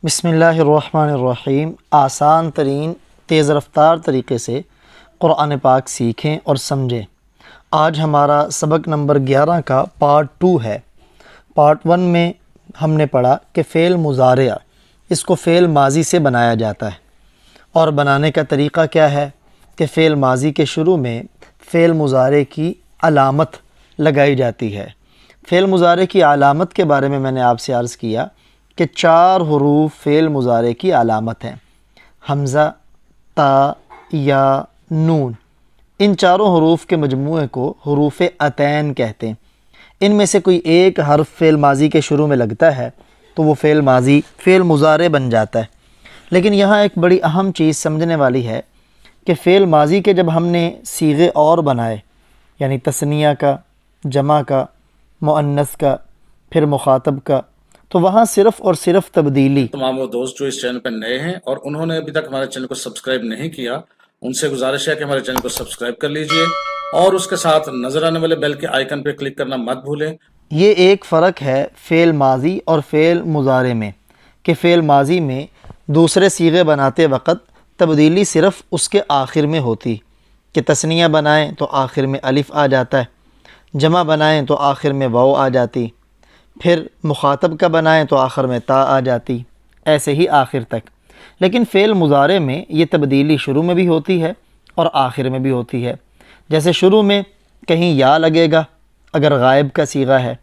بسم اللہ الرحمن الرحیم۔ آسان ترین تیز رفتار طریقے سے قرآن پاک سیکھیں اور سمجھیں۔ آج ہمارا سبق نمبر 11 کا پارٹ 2 ہے۔ پارٹ 1 میں ہم نے پڑھا کہ فعل مضارع اس کو فعل ماضی سے بنایا جاتا ہے، اور بنانے کا طریقہ کیا ہے کہ فعل ماضی کے شروع میں فعل مضارع کی علامت لگائی جاتی ہے۔ فعل مضارع کی علامت کے بارے میں نے آپ سے عرض کیا کہ 4 حروف فعل مضارع کی علامت ہیں: حمزہ، تا، یا، نون۔ ان چاروں حروف کے مجموعے کو حروف عطین کہتے ہیں۔ ان میں سے کوئی ایک حرف فعل ماضی کے شروع میں لگتا ہے تو وہ فعل مضارع بن جاتا ہے۔ لیکن یہاں ایک بڑی اہم چیز سمجھنے والی ہے کہ فعل ماضی کے جب ہم نے صیغے اور بنائے، یعنی تثنیہ کا، جمع کا، مؤنث کا، پھر مخاطب کا، تو وہاں صرف اور صرف تبدیلی۔ تمام وہ دوست جو اس چینل پر نئے ہیں اور انہوں نے ابھی تک ہمارے چینل کو سبسکرائب نہیں کیا، ان سے گزارش ہے کہ ہمارے چینل کو سبسکرائب کر لیجئے اور اس کے ساتھ نظر آنے والے بیل کے آئیکن پہ کلک کرنا مت بھولیں۔ یہ ایک فرق ہے فعل ماضی اور فعل مضارع میں، کہ فعل ماضی میں دوسرے صیغے بناتے وقت تبدیلی صرف اس کے آخر میں ہوتی، کہ تثنیہ بنائیں تو آخر میں الف آ جاتا ہے، جمع بنائیں تو آخر میں واو آ جاتی، پھر مخاطب کا بنائیں تو آخر میں تا آ جاتی، ایسے ہی آخر تک۔ لیکن فعل مضارع میں یہ تبدیلی شروع میں بھی ہوتی ہے اور آخر میں بھی ہوتی ہے۔ جیسے شروع میں کہیں یا لگے گا اگر غائب کا صیغہ ہے،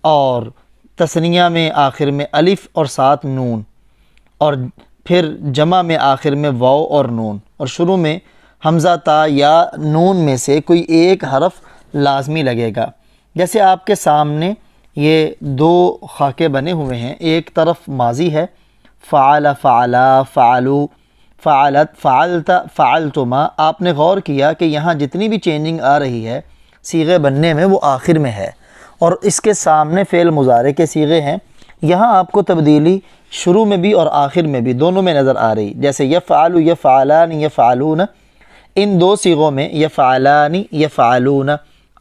اور تثنیہ میں آخر میں الف اور ساتھ نون، اور پھر جمع میں آخر میں واو اور نون، اور شروع میں حمزہ، تا یا نون میں سے کوئی ایک حرف لازمی لگے گا۔ جیسے آپ کے سامنے یہ 2 خاکے بنے ہوئے ہیں، ایک طرف ماضی ہے، فعل، فعلا، فعلو، فعلت، فعلت، فعلتما۔ آپ نے غور کیا کہ یہاں جتنی بھی چینجنگ آ رہی ہے صیغے بننے میں وہ آخر میں ہے، اور اس کے سامنے فعل مضارع کے صیغے ہیں، یہاں آپ کو تبدیلی شروع میں بھی اور آخر میں بھی دونوں میں نظر آ رہی۔ جیسے یفعل، یفعلان، یفعلون، ان 2 صیغوں میں یفعلان، یفعلون،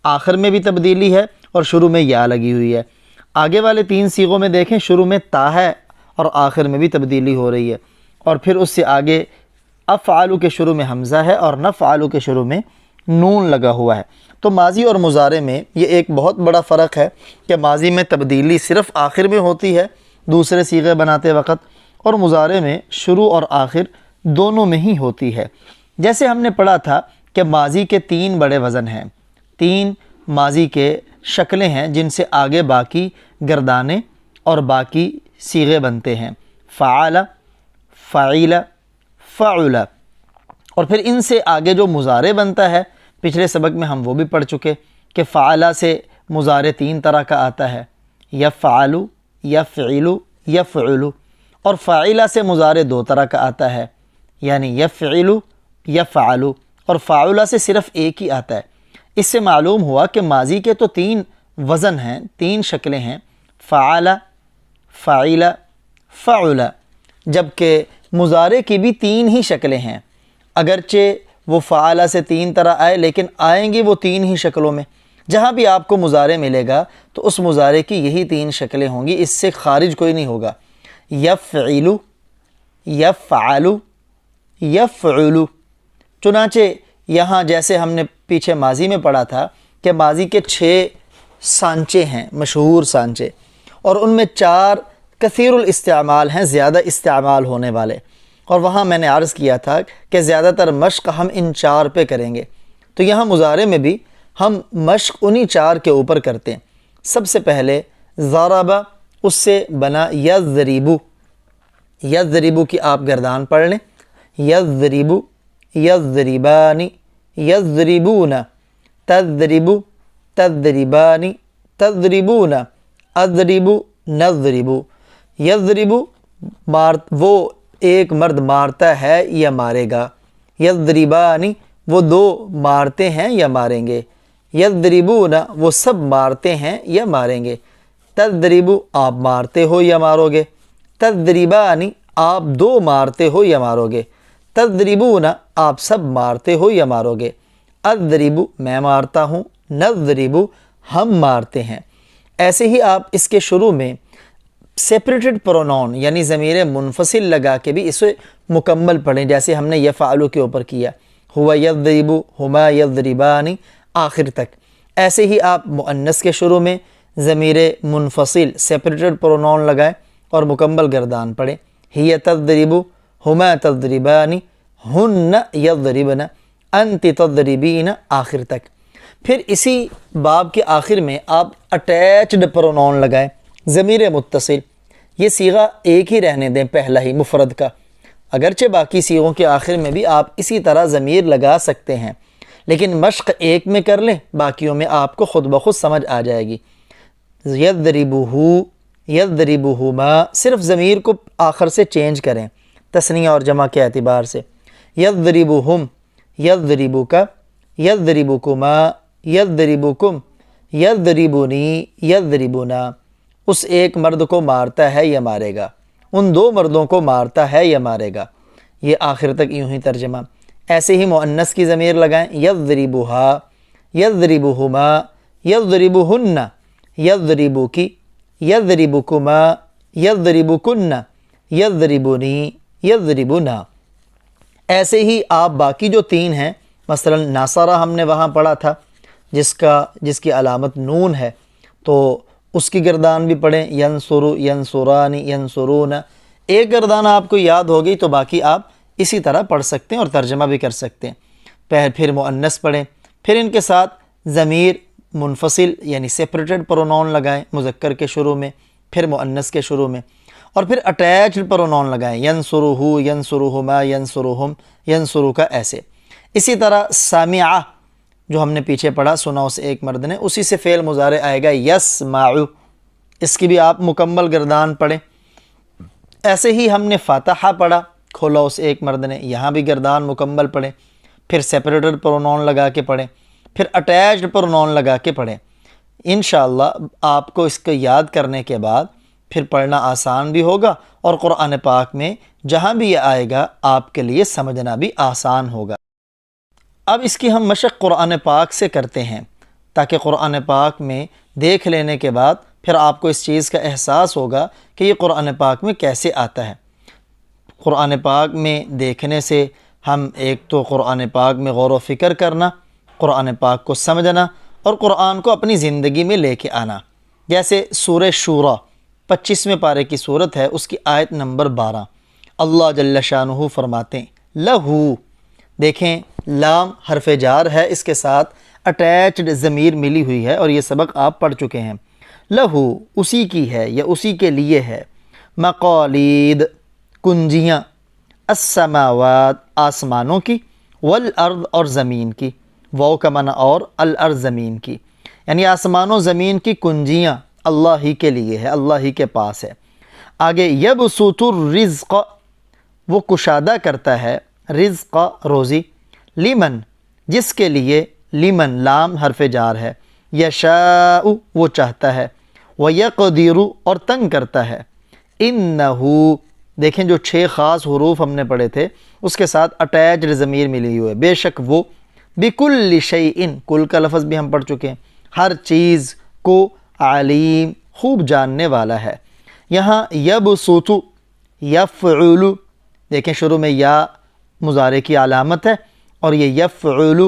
آخر میں بھی تبدیلی ہے اور شروع میں یا لگی ہوئی ہے۔ آگے والے 3 صیغوں میں دیکھیں شروع میں تا ہے اور آخر میں بھی تبدیلی ہو رہی ہے، اور پھر اس سے آگے افعلوا کے شروع میں حمزہ ہے اور نفعلوا کے شروع میں نون لگا ہوا ہے۔ تو ماضی اور مضارع میں یہ ایک بہت بڑا فرق ہے کہ ماضی میں تبدیلی صرف آخر میں ہوتی ہے دوسرے صیغے بناتے وقت، اور مضارع میں شروع اور آخر دونوں میں ہی ہوتی ہے۔ جیسے ہم نے پڑھا تھا کہ ماضی کے 3 بڑے وزن ہیں، 3 ماضی کے شکلیں ہیں جن سے آگے باقی گردانے اور باقی صیغے بنتے ہیں: فعل، فعیل، فعل، اور پھر ان سے آگے جو مضارع بنتا ہے پچھلے سبق میں ہم وہ بھی پڑھ چکے کہ فعل سے مضارع 3 طرح کا آتا ہے: یفعل، یفعل، یفعل، اور فاعل سے مضارع 2 طرح کا آتا ہے، یعنی یفعل، یفعل، اور فاعل سے صرف ایک ہی آتا ہے۔ اس سے معلوم ہوا کہ ماضی کے تو 3 وزن ہیں، 3 شکلیں ہیں: فعل، فعل، فعل، جبکہ مضارع کی بھی 3 ہی شکلیں ہیں، اگرچہ وہ فعل سے 3 طرح آئے لیکن آئیں گی وہ 3 ہی شکلوں میں۔ جہاں بھی آپ کو مضارع ملے گا تو اس مضارع کی یہی 3 شکلیں ہوں گی، اس سے خارج کوئی نہیں ہوگا: یفعل، یفعل، یفعل۔ چنانچہ یہاں جیسے ہم نے پیچھے ماضی میں پڑھا تھا کہ ماضی کے 6 سانچے ہیں، مشہور سانچے، اور ان میں 4 کثیر الاستعمال ہیں، زیادہ استعمال ہونے والے، اور وہاں میں نے عرض کیا تھا کہ زیادہ تر مشق ہم ان 4 پہ کریں گے۔ تو یہاں مضارع میں بھی ہم مشق انہی 4 کے اوپر کرتے ہیں۔ سب سے پہلے ضرب، اس سے بنا یضرب، یضرب کی آپ گردان پڑھ لیں: یضرب، یضربان، یضربون، تضرب، تضربان، تضربون، اضرب، نضرب۔ یضرب وہ ایک مرد مارتا ہے یا مارے گا، یضربان وہ 2 مارتے ہیں یا ماریں گے، یضربون وہ سب مارتے ہیں یا ماریں گے، تضرب آپ مارتے ہو یا مارو گے، تضربان آپ 2 مارتے ہو یا مارو گے، تضربون آپ سب مارتے ہو یا مارو گے، اضرب میں مارتا ہوں، نضرب ہم مارتے ہیں۔ ایسے ہی آپ اس کے شروع میں سیپریٹڈ پرونون یعنی ضمیر منفصل لگا کے بھی اسے مکمل پڑھیں، جیسے ہم نے یفعلو کے اوپر کیا، ہوا یضرب، ہما یضربان آخر تک۔ ایسے ہی آپ مؤنث کے شروع میں ضمیر منفصل سیپریٹڈ پرونون لگائیں اور مکمل گردان پڑھیں، ہی تضرب، ہما تضربان، ہن یضربن، انت تضربین آخر تک۔ پھر اسی باب کے آخر میں آپ اٹیچڈ پرونون لگائیں، ضمیر متصل، یہ صیغہ ایک ہی رہنے دیں پہلا ہی مفرد کا، اگرچہ باقی صیغوں کے آخر میں بھی آپ اسی طرح ضمیر لگا سکتے ہیں، لیکن مشق ایک میں کر لیں، باقیوں میں آپ کو خود بخود سمجھ آ جائے گی۔ یضربہ، یضربہما، صرف ضمیر کو آخر سے چینج کریں تثنیہ اور جمع کے اعتبار سے، یضربہم، یضربک، یضربکما، یضربکم، یضربنی، یضربنا، اس ایک مرد کو مارتا ہے یا مارے گا، ان دو مردوں کو مارتا ہے یا مارے گا، یہ آخر تک یوں ہی ترجمہ۔ ایسے ہی مؤنث کی ضمیر لگائیں، یضربہا، یضربہما، یضربہن، یضربکی، یضربکما، یضربکن، یضربنی، یضربنا۔ ایسے ہی آپ باقی جو تین ہیں، مثلا ناصرہ ہم نے وہاں پڑھا تھا جس کی علامت نون ہے، تو اس کی گردان بھی پڑھیں، ینصر، ینصران، ینصرون۔ ایک گردان آپ کو یاد ہوگی تو باقی آپ اسی طرح پڑھ سکتے ہیں اور ترجمہ بھی کر سکتے ہیں۔ پھر مؤنث پڑھیں، پھر ان کے ساتھ ضمیر منفصل یعنی سیپریٹڈ پرونون لگائیں مذکر کے شروع میں، پھر مؤنث کے شروع میں، اور پھر اٹیچڈ پرونون لگائیں، ینصرہ، ینصرہما، ینصرہم، ینصرک، ایسے۔ اسی طرح سامعہ جو ہم نے پیچھے پڑھا، سنا اس ایک مرد نے، اسی سے فعل مضارع آئے گا یسمع، اس کی بھی آپ مکمل گردان پڑھیں۔ ایسے ہی ہم نے فاتحہ پڑھا، کھولا اس ایک مرد نے، یہاں بھی گردان مکمل پڑھیں، پھر سیپریٹڈ پرونون لگا کے پڑھیں، پھر اٹیچڈ پرونون لگا کے پڑھیں۔ انشاءاللہ آپ کو اس کو یاد کرنے کے بعد پھر پڑھنا آسان بھی ہوگا، اور قرآن پاک میں جہاں بھی یہ آئے گا آپ کے لیے سمجھنا بھی آسان ہوگا۔ اب اس کی ہم مشق قرآن پاک سے کرتے ہیں، تاکہ قرآن پاک میں دیکھ لینے کے بعد پھر آپ کو اس چیز کا احساس ہوگا کہ یہ قرآن پاک میں کیسے آتا ہے۔ قرآن پاک میں دیکھنے سے ہم ایک تو قرآن پاک میں غور و فکر کرنا، قرآن پاک کو سمجھنا اور قرآن کو اپنی زندگی میں لے کے آنا۔ جیسے سورہ شورى 25ویں پارے کی صورت ہے، اس کی آیت نمبر 12، اللہ جل شانہ فرماتے ہیں لہو، دیکھیں لام حرف جار ہے، اس کے ساتھ اٹیچڈ ضمیر ملی ہوئی ہے، اور یہ سبق آپ پڑھ چکے ہیں۔ لہو اسی کی ہے یا اسی کے لیے ہے، مقالید کنجیاں، السماوات آسمانوں کی، والارض اور زمین کی، واو کا معنی اور، الارض زمین کی، یعنی آسمانوں زمین کی کنجیاں اللہ ہی کے لیے ہے، اللہ ہی کے پاس ہے۔ آگے یبسط الرزق، وہ کشادہ کرتا ہے، رزق روزی، لمن جس کے لیے، لمن لام حرف جار ہے، یشاء وہ چاہتا ہے، ویقدر اور تنگ کرتا ہے، انہو دیکھیں جو 6 خاص حروف ہم نے پڑھے تھے اس کے ساتھ اٹیچڈ ضمیر ملی ہوئی ہے، بے شک وہ، بکل شیء کل کا لفظ بھی ہم پڑھ چکے ہیں، ہر چیز کو، علیم خوب جاننے والا ہے۔ یہاں یبسط، یفعل، دیکھیں شروع میں یا مضارع کی علامت ہے، اور یہ یفعل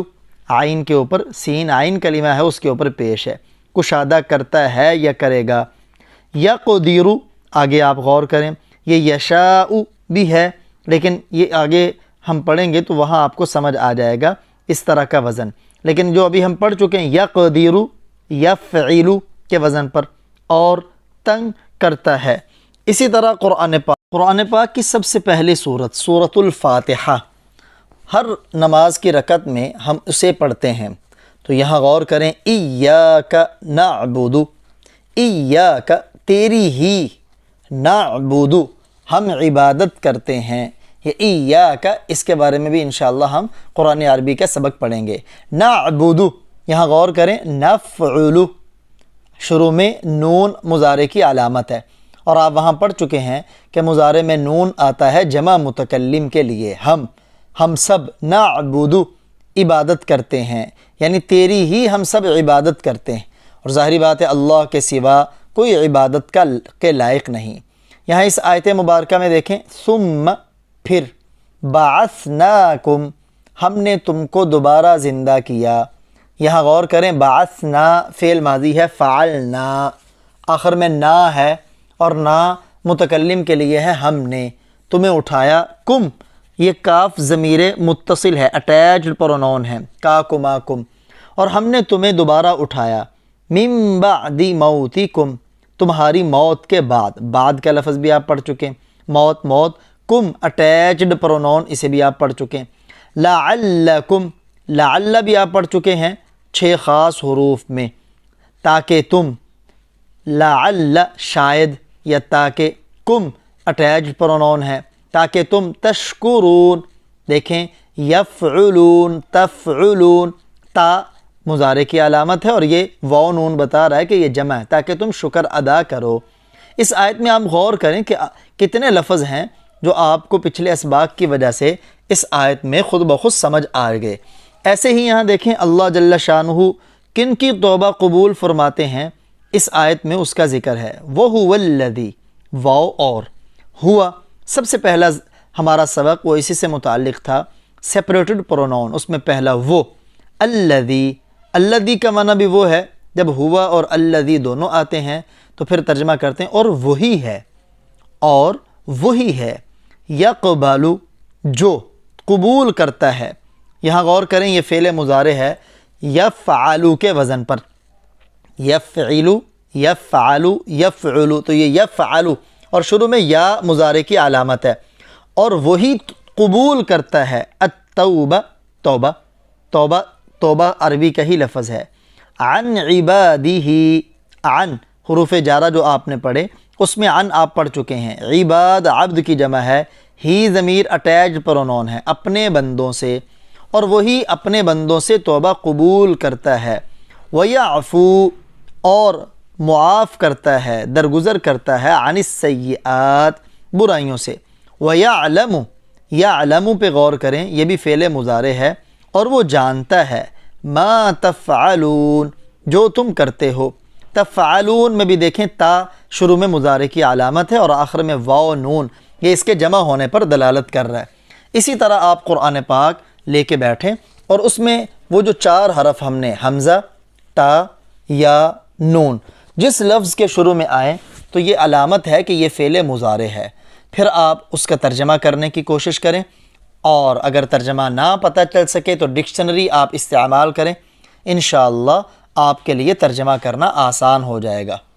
عین کے اوپر سین عین کلمہ ہے اس کے اوپر پیش ہے، کشادہ کرتا ہے یا کرے گا۔ یقدر آگے آپ غور کریں، یہ یشاء بھی ہے، لیکن یہ آگے ہم پڑھیں گے تو وہاں آپ کو سمجھ آ جائے گا اس طرح کا وزن، لیکن جو ابھی ہم پڑھ چکے ہیں یقدر یفعل کے وزن پر، اور تنگ کرتا ہے۔ اسی طرح قرآن پاک کی سب سے پہلی سورت سورۃ الفاتحہ، ہر نماز کی رکعت میں ہم اسے پڑھتے ہیں، تو یہاں غور کریں، ایاک نعبد، ایاک تیری ہی، نعبد ہم عبادت کرتے ہیں، یہ ایاک اس کے بارے میں بھی انشاءاللہ ہم قرآن عربی کا سبق پڑھیں گے۔ نعبد یہاں غور کریں، نفعل شروع میں نون مضارع کی علامت ہے، اور آپ وہاں پڑھ چکے ہیں کہ مضارع میں نون آتا ہے جمع متکلم کے لیے، ہم سب، نعبد عبادت کرتے ہیں، یعنی تیری ہی ہم سب عبادت کرتے ہیں، اور ظاہری بات ہے اللہ کے سوا کوئی عبادت کے لائق نہیں۔ یہاں اس آیت مبارکہ میں دیکھیں ثم پھر بعثناکم ہم نے تم کو دوبارہ زندہ کیا۔ یہاں غور کریں بعثنا فعل ماضی ہے فعلنا، آخر میں نا ہے اور نا متکلم کے لیے ہے ہم نے تمہیں اٹھایا۔ کم یہ کاف ضمیر متصل ہے، اٹیچڈ پرونون ہے، کاکماکم، اور ہم نے تمہیں دوبارہ اٹھایا۔ من بعد موتکم تمہاری موت کے بعد، بعد کا لفظ بھی آپ پڑھ چکے، موت موت، کم اٹیچڈ پرونون اسے بھی آپ پڑھ چکے۔ لعلکم لعل بھی آپ پڑھ چکے ہیں 6 خاص حروف میں، تاکہ تم، لعل شاید یا تاکہ، کم اٹیچڈ پرونون ہے، تاکہ تم تشکرون، دیکھیں یفعلون تفعلون، تا مضارع کی علامت ہے اور یہ واو نون بتا رہا ہے کہ یہ جمع ہے، تاکہ تم شکر ادا کرو۔ اس آیت میں آپ غور کریں کہ کتنے لفظ ہیں جو آپ کو پچھلے اسباق کی وجہ سے اس آیت میں خود بخود سمجھ آ گئے۔ ایسے ہی یہاں دیکھیں اللہ جل شانہ کن کی توبہ قبول فرماتے ہیں، اس آیت میں اس کا ذکر ہے، وَهُوَ الَّذِي، واو اور ہوا، سب سے پہلا ہمارا سبق وہ اسی سے متعلق تھا، سیپریٹڈ پرونون، اس میں پہلا وہ، الذی، الذی کا معنی بھی وہ ہے، جب ہوا اور الذی دونوں آتے ہیں تو پھر ترجمہ کرتے ہیں اور وہی ہے، اور وہی ہے، یقبل جو قبول کرتا ہے۔ یہاں غور کریں یہ فعل مضارع ہے یفعلو کے وزن پر، یفعلو یفعلو یفعلو، تو یہ یفعلو اور شروع میں یا مضارع کی علامت ہے، اور وہی قبول کرتا ہے، التوبہ توبہ، توبہ توبہ عربی کا ہی لفظ ہے، عن عبادہ، عن حروف جارہ جو آپ نے پڑھے اس میں عن آپ پڑھ چکے ہیں، عباد عبد کی جمع ہے، ہی ضمیر اٹیچ پرونون ہے، اپنے بندوں سے، اور وہی اپنے بندوں سے توبہ قبول کرتا ہے، وَيَعْفُو اور معاف کرتا ہے، درگزر کرتا ہے، عن السیئات برائیوں سے، وَيَعْلَمُ یعلم پہ غور کریں یہ بھی فعل مضارع ہے، اور وہ جانتا ہے، ما تفعلون جو تم کرتے ہو، تفعلون میں بھی دیکھیں تا شروع میں مضارع کی علامت ہے اور آخر میں واو نون، یہ اس کے جمع ہونے پر دلالت کر رہا ہے۔ اسی طرح آپ قرآن پاک لے کے بیٹھیں اور اس میں وہ جو 4 حرف ہم نے حمزہ، تا یا نون جس لفظ کے شروع میں آئیں تو یہ علامت ہے کہ یہ فعل مضارع ہے، پھر آپ اس کا ترجمہ کرنے کی کوشش کریں، اور اگر ترجمہ نہ پتہ چل سکے تو ڈکشنری آپ استعمال کریں، انشاءاللہ آپ کے لیے ترجمہ کرنا آسان ہو جائے گا۔